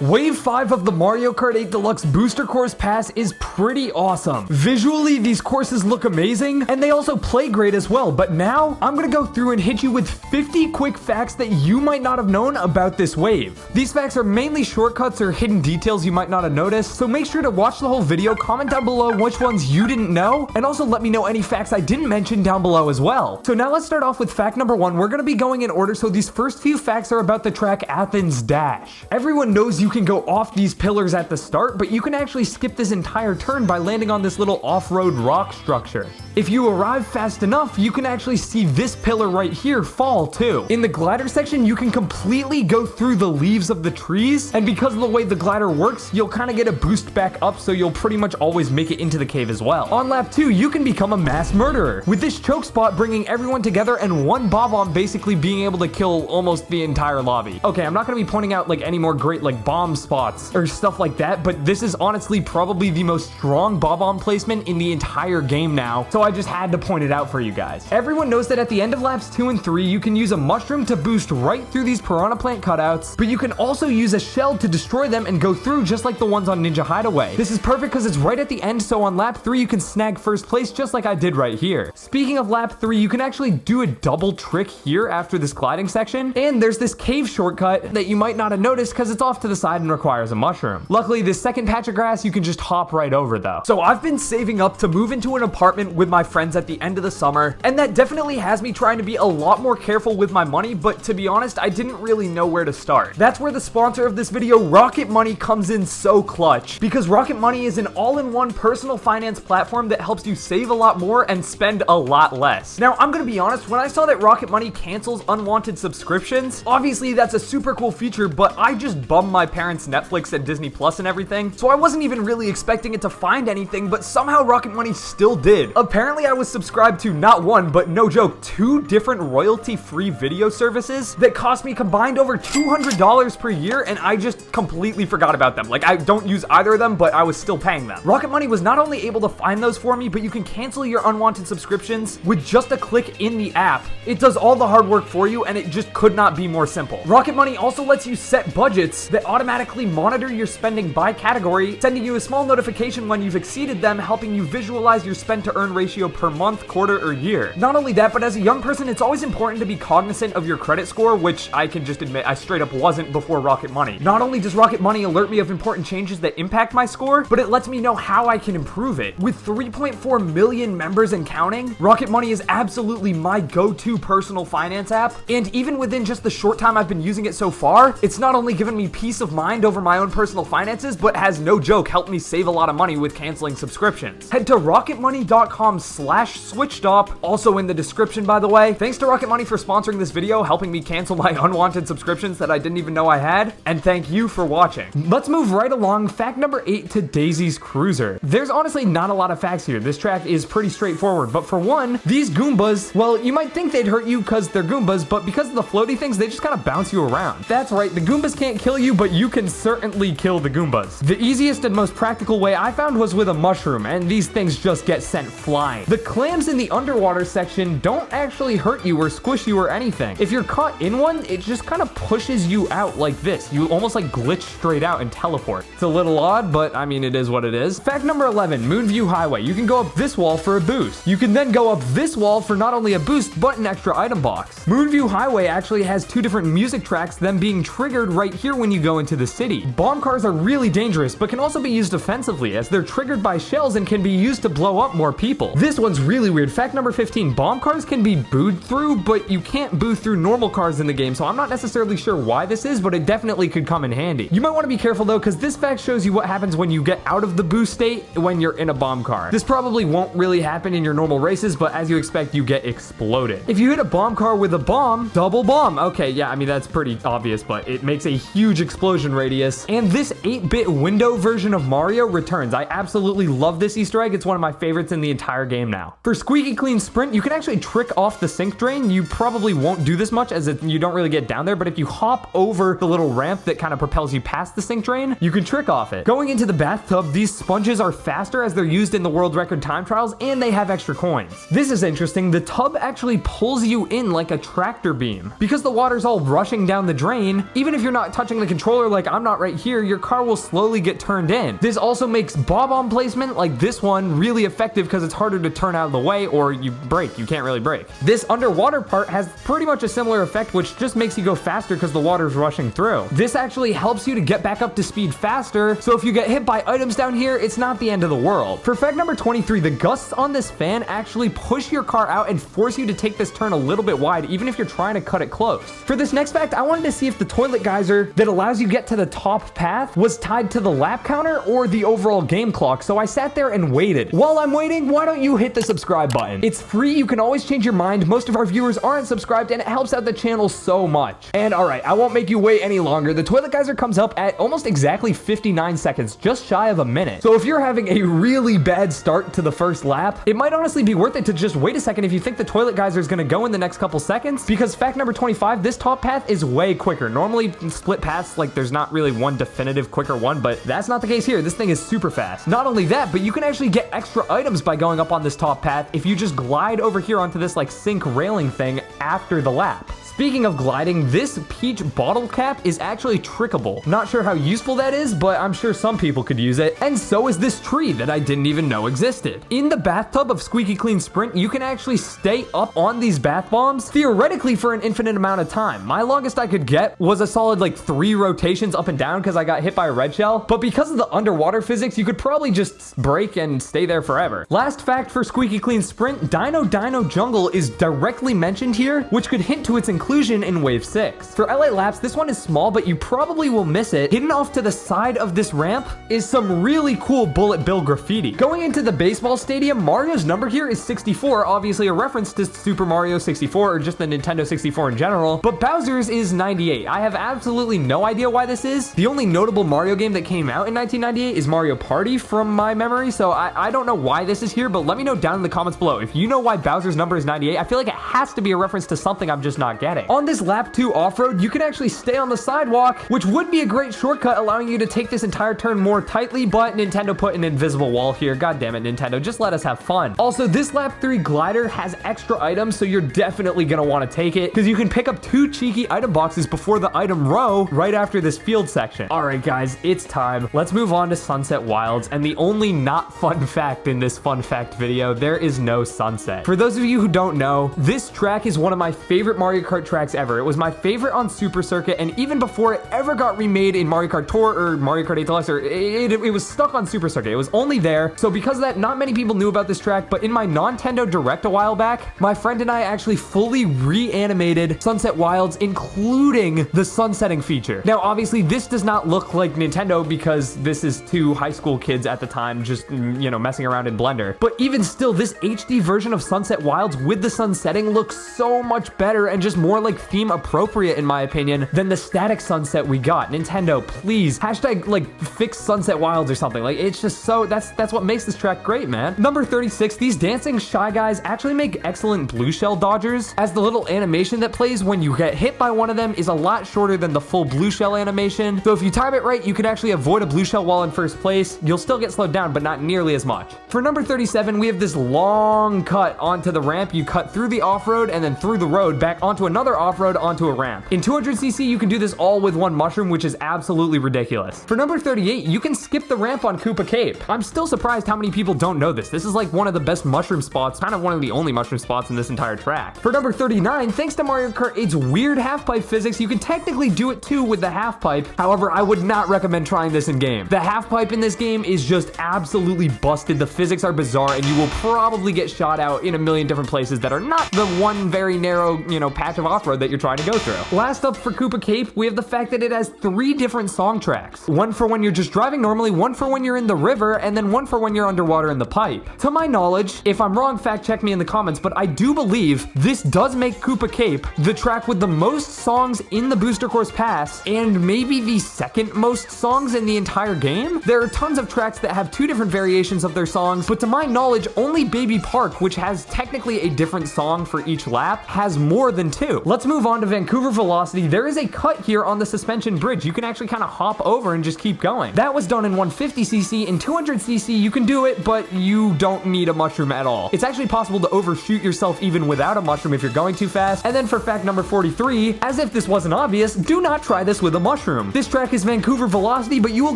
Wave 5 of the Mario Kart 8 Deluxe Booster Course Pass is pretty awesome. Visually, these courses look amazing, and they also play great as well, but now, I'm gonna go through and hit you with 50 quick facts that you might not have known about this wave. These facts are mainly shortcuts or hidden details you might not have noticed, so make sure to watch the whole video, comment down below which ones you didn't know, and also let me know any facts I didn't mention down below as well. So now let's start off with fact number 1. We're gonna be going in order, so these first few facts are about the track Athens Dash. Everyone knows you can go off these pillars at the start, but you can actually skip this entire turn by landing on this little off-road rock structure. If you arrive fast enough, you can actually see this pillar right here fall too. In the glider section, you can completely go through the leaves of the trees, and because of the way the glider works, you'll kind of get a boost back up, so you'll pretty much always make it into the cave as well. On lap 2, you can become a mass murderer, with this choke spot bringing everyone together and one bomb basically being able to kill almost the entire lobby. Okay, I'm not going to be pointing out like any more great like bomb spots or stuff like that, but this is honestly probably the most strong bomb placement in the entire game now, so I just had to point it out for you guys. Everyone knows that at the end of laps 2 and 3, you can use a mushroom to boost right through these piranha plant cutouts, but you can also use a shell to destroy them and go through just like the ones on Ninja Hideaway. This is perfect because it's right at the end, so on lap 3 you can snag first place just like I did right here. Speaking of lap 3, you can actually do a double trick here after this gliding section, and there's this cave shortcut that you might not have noticed because it's off to the side and requires a mushroom. Luckily, this second patch of grass you can just hop right over though. So I've been saving up to move into an apartment with my friends at the end of the summer, and that definitely has me trying to be a lot more careful with my money, but to be honest, I didn't really know where to start. That's where the sponsor of this video, Rocket Money, comes in so clutch, because Rocket Money is an all-in-one personal finance platform that helps you save a lot more and spend a lot less. Now, I'm gonna be honest, when I saw that Rocket Money cancels unwanted subscriptions, obviously that's a super cool feature, but I just bummed my parents' Netflix and Disney Plus and everything, so I wasn't even really expecting it to find anything, but somehow Rocket Money still did. Apparently, I was subscribed to not one, but no joke, 2 different royalty-free video services that cost me combined over $200 per year, and I just completely forgot about them. Like, I don't use either of them, but I was still paying them. Rocket Money was not only able to find those for me, but you can cancel your unwanted subscriptions with just a click in the app. It does all the hard work for you, and it just could not be more simple. Rocket Money also lets you set budgets that automatically monitor your spending by category, sending you a small notification when you've exceeded them, helping you visualize your spend-to-earn ratio per month, quarter, or year. Not only that, but as a young person, it's always important to be cognizant of your credit score, which I can just admit I straight up wasn't before Rocket Money. Not only does Rocket Money alert me of important changes that impact my score, but it lets me know how I can improve it. With 3.4 million members and counting, Rocket Money is absolutely my go-to personal finance app, and even within just the short time I've been using it so far, it's not only given me peace of mind over my own personal finances, but has no joke helped me save a lot of money with canceling subscriptions. Head to rocketmoney.com/switchstop, also in the description by the way. Thanks to Rocket Money for sponsoring this video, helping me cancel my unwanted subscriptions that I didn't even know I had, and thank you for watching. Let's move right along. Fact number 8 to Daisy's Cruiser. There's honestly not a lot of facts here. This track is pretty straightforward, but for one, these Goombas, well, you might think they'd hurt you because they're Goombas, but because of the floaty things, they just kind of bounce you around. That's right, the Goombas can't kill you, but you can certainly kill the Goombas. The easiest and most practical way I found was with a mushroom, and these things just get sent flying. The clams in the underwater section don't actually hurt you or squish you or anything. If you're caught in one, it just kind of pushes you out like this. You almost like glitch straight out and teleport. It's a little odd, but I mean, it is what it is. Fact number 11, Moonview Highway. You can go up this wall for a boost. You can then go up this wall for not only a boost, but an extra item box. Moonview Highway actually has 2 different music tracks, them being triggered right here when you go into the city. Bomb cars are really dangerous, but can also be used offensively as they're triggered by shells and can be used to blow up more people. This one's really weird. Fact number 15, bomb cars can be booed through, but you can't boo through normal cars in the game, so I'm not necessarily sure why this is, but it definitely could come in handy. You might want to be careful though, because this fact shows you what happens when you get out of the boost state when you're in a bomb car. This probably won't really happen in your normal races, but as you expect, you get exploded. If you hit a bomb car with a bomb, double bomb. Okay, yeah, I mean, that's pretty obvious, but it makes a huge explosion radius. And this 8-bit window version of Mario returns. I absolutely love this Easter egg. It's one of my favorites in the entire game now. For Squeaky Clean Sprint, you can actually trick off the sink drain. You probably won't do this much as you don't really get down there, but if you hop over the little ramp that kind of propels you past the sink drain, you can trick off it. Going into the bathtub, these sponges are faster as they're used in the world record time trials, and they have extra coins. This is interesting. The tub actually pulls you in like a tractor beam. Because the water's all rushing down the drain, even if you're not touching the controller like I'm not right here, your car will slowly get turned in. This also makes bob-omb placement like this one really effective because it's harder to turn out of the way or you brake. You can't really brake. This underwater part has pretty much a similar effect, which just makes you go faster because the water's rushing through. This actually helps you to get back up to speed faster, so if you get hit by items down here, it's not the end of the world. For fact number 23, the gusts on this fan actually push your car out and force you to take this turn a little bit wide, even if you're trying to cut it close. For this next fact, I wanted to see if the toilet geyser that allows you to get to the top path was tied to the lap counter or the overall game clock, so I sat there and waited. While I'm waiting, why don't you hit the subscribe button? It's free, you can always change your mind. Most of our viewers aren't subscribed and it helps out the channel so much. And alright, I won't make you wait any longer. The toilet geyser comes up at almost exactly 59 seconds, just shy of a minute. So if you're having a really bad start to the first lap, it might honestly be worth it to just wait a second if you think the toilet geyser is going to go in the next couple seconds, because fact number 25, this top path is way quicker. Normally split paths, like there's not really one definitive quicker one, but that's not the case here. This thing is super fast. Not only that, but you can actually get extra items by going up on this top path if you just glide over here onto this like sink railing thing after the lap. Speaking of gliding, this peach bottle cap is actually trickable. Not sure how useful that is, but I'm sure some people could use it. And so is this tree that I didn't even know existed. In the bathtub of Squeaky Clean Sprint, you can actually stay up on these bath bombs, theoretically for an infinite amount of time. My longest I could get was a solid like 3 rotations up and down because I got hit by a red shell. But because of the underwater physics, you could probably just brake and stay there forever. Last fact for Squeaky Clean Sprint, Dino Jungle is directly mentioned here, which could hint to its inclusion in Wave 6. For LA Laps, this one is small, but you probably will miss it. Hidden off to the side of this ramp is some really cool bullet bill graffiti. Going into the baseball stadium, Mario's number here is 64, obviously a reference to Super Mario 64 or just the Nintendo 64 in general, but Bowser's is 98. I have absolutely no idea why this is. The only notable Mario game that came out in 1998 is Mario Party from my memory, so I don't know why this is here, but let me know down in the comments below. If you know why Bowser's number is 98, I feel like it has to be a reference to something I'm just not getting. On this lap 2 off-road, you can actually stay on the sidewalk, which would be a great shortcut, allowing you to take this entire turn more tightly, but Nintendo put an invisible wall here. God damn it, Nintendo, just let us have fun. Also, this lap 3 glider has extra items, so you're definitely gonna want to take it, because you can pick up 2 cheeky item boxes before the item row right after this field section. Alright guys, it's time. Let's move on to Sunset Wilds, and the only not fun fact in this fun fact video, there is no sunset. For those of you who don't know, this track is one of my favorite Mario Kart tracks ever. It was my favorite on Super Circuit, and even before it ever got remade in Mario Kart Tour or Mario Kart 8 Deluxe, it was stuck on Super Circuit. It was only there. So because of that, not many people knew about this track, but in my Nintendo Direct a while back, my friend and I actually fully reanimated Sunset Wilds, including the sunsetting feature. Now, obviously, this does not look like Nintendo because this is 2 high school kids at the time just, you know, messing around in Blender. But even still, this HD version of Sunset Wilds with the sunsetting looks so much better and just more like theme appropriate in my opinion than the static sunset we got. Nintendo, please hashtag like fix Sunset Wilds or something. Like it's just so that's what makes this track great, man. Number 36, these dancing Shy Guys actually make excellent blue shell dodgers, as the little animation that plays when you get hit by one of them is a lot shorter than the full blue shell animation. So if you time it right, you can actually avoid a blue shell while in first place. You'll still get slowed down, but not nearly as much. For number 37, we have this long cut onto the ramp. You cut through the off-road and then through the road back onto another off-road onto a ramp. In 200cc, you can do this all with one mushroom, which is absolutely ridiculous. For number 38, you can skip the ramp on Koopa Cape. I'm still surprised how many people don't know this. This is like one of the best mushroom spots, kind of one of the only mushroom spots in this entire track. For number 39, thanks to Mario Kart 8's weird half-pipe physics, you can technically do it too with the half-pipe. However, I would not recommend trying this in game. The half-pipe in this game is just absolutely busted. The physics are bizarre, and you will probably get shot out in a million different places that are not the one very narrow, you know, patch of off-road that you're trying to go through. Last up for Koopa Cape, we have the fact that it has 3 different song tracks. One for when you're just driving normally, one for when you're in the river, and then one for when you're underwater in the pipe. To my knowledge, if I'm wrong, fact check me in the comments, but I do believe this does make Koopa Cape the track with the most songs in the Booster Course Pass, and maybe the second most songs in the entire game. There are tons of tracks that have 2 different variations of their songs, but to my knowledge, only Baby Park, which has technically a different song for each lap, has more than 2. Let's move on to Vancouver Velocity. There is a cut here on the suspension bridge. You can actually kind of hop over and just keep going. That was done in 150cc. In 200cc, you can do it, but you don't need a mushroom at all. It's actually possible to overshoot yourself even without a mushroom if you're going too fast. And then for fact number 43, as if this wasn't obvious, do not try this with a mushroom. This track is Vancouver Velocity, but you will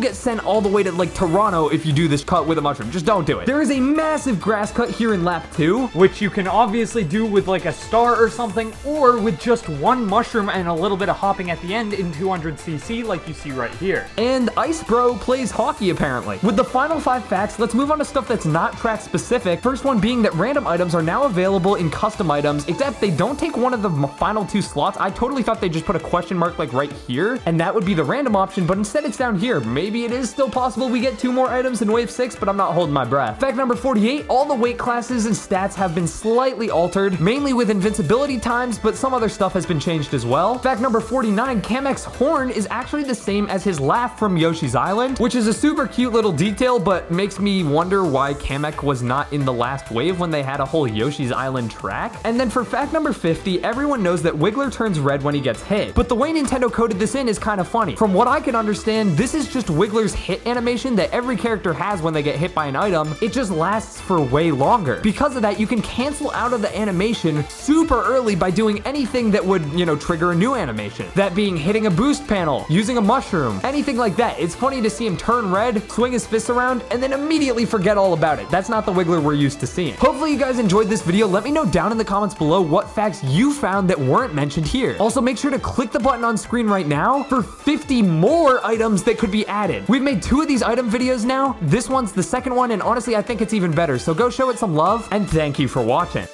get sent all the way to like Toronto if you do this cut with a mushroom. Just don't do it. There is a massive grass cut here in lap 2, which you can obviously do with like a star or something, or with just one mushroom and a little bit of hopping at the end in 200cc like you see right here. And Ice Bro plays hockey apparently. With the final 5 facts, let's move on to stuff that's not track specific. First one being that random items are now available in custom items, except they don't take one of the final 2 slots. I totally thought they just put a question mark like right here, and that would be the random option, but instead it's down here. Maybe it is still possible we get 2 more items in Wave 6, but I'm not holding my breath. Fact number 48, all the weight classes and stats have been slightly altered, mainly with invincibility times, but some other stuff has been changed as well. Fact number 49, Kamek's horn is actually the same as his laugh from Yoshi's Island, which is a super cute little detail, but makes me wonder why Kamek was not in the last wave when they had a whole Yoshi's Island track. And then for fact number 50, everyone knows that Wiggler turns red when he gets hit, but the way Nintendo coded this in is kind of funny. From what I can understand, this is just Wiggler's hit animation that every character has when they get hit by an item. It just lasts for way longer. Because of that, you can cancel out of the animation super early by doing anything that would, trigger a new animation. That being hitting a boost panel, using a mushroom, anything like that. It's funny to see him turn red, swing his fists around, and then immediately forget all about it. That's not the Wiggler we're used to seeing. Hopefully you guys enjoyed this video. Let me know down in the comments below what facts you found that weren't mentioned here. Also, make sure to click the button on screen right now for 50 more items that could be added. We've made 2 of these item videos now. This one's the second one, and honestly, I think it's even better. So go show it some love, and thank you for watching.